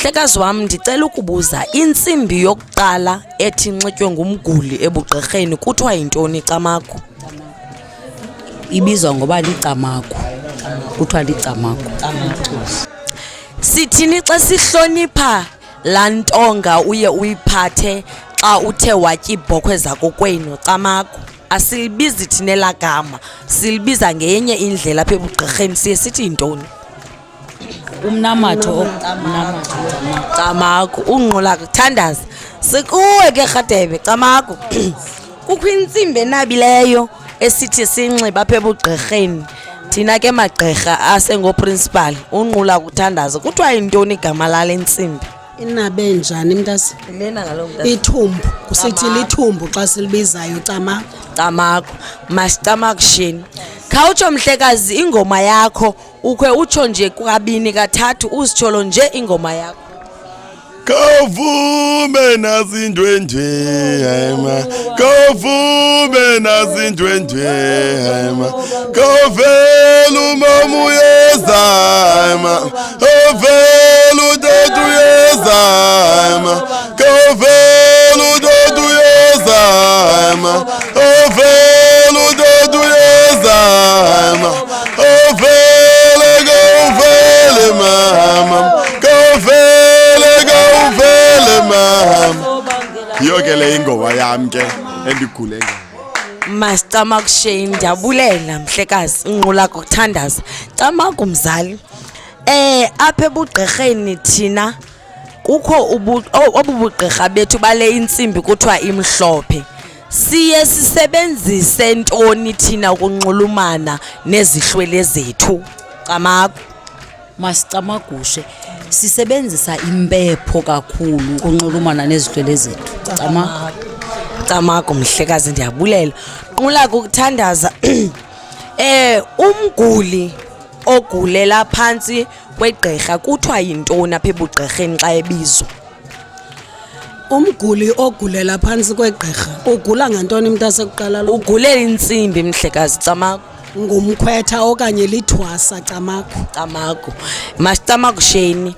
Mhlekazi wam, ndicela ukubuza, intsimbi yokuqala ethi inxitywe ngumguli ebugqirheni kuthiwa yintoni camagu? Ibizwa ngoba licamagu, kuthiwa licamagu. Sithini xa sihlonipha laa ntonga uye uyiphathe xa uthe watya iibhokhwe zakokwenu camagu? Asilibizi thina elaa gama, silibiza ngenye indlela apha ebugqirheni, siye sithi yintoni? Umnamatho Camagu, unqula kuthandaza. Sikuwe ke Rhadebe camagu. Kukho intsimbi enabileyo esithi sinxiba apha ebugqirheni thina ke magqirha asengooprinsipal, unqula kuthandaza. Kuthiwa yintoni igama lale ntsimbi? Inabe njani mntase? Lena ngaloo mntase. Ithumbu, kusithi lithumbu xa silibizayo camagu. Camagu, masicamagusheni. Khawutsho mhlekazi, ingoma yakho ukhe utsho nje kabini kathathu uzitsholo nje ingoma yakho. Kavume nazindwendwe hayma, kavume nazindwendwe hayma, kavela umama uyeza hayma, kavela udade uyeza hayma, kavela udade uyeza hayma, kavela udade uyeza hayma, kavela kavela mama, kavela kavela mama. Yiyo ke le ingoma yami ke endigule ngayo. Masicamagusheni, ndiyabulela mhlekazi, unqula kuthandaza. Camagu mzali, apha ebugqirheni thina kukho obu bugqirha bethu bale intsimbi kuthiwa imhlophe. Siye sisebenzise ntoni thina ukunxulumana nezihlwele zethu camagu? Masicamagushe, sisebenzisa impepho kakhulu ukunxulumana nezihlwele zethu. Camagu mhlekazi, ndiyabulela. Nqula kukuthandaza. Umguli ogulela phantsi kwegqirha kuthiwa yintoni apha ebugqirheni xa ebizwa? Umguli ogulela phantsi kwegqirha ugula ngantoni mntase kuqala lo? Ugulela intsimbi mhlekazi camagu. Ngumkhwetha okanye lithwasa camagu. Camagu, masicamagusheni.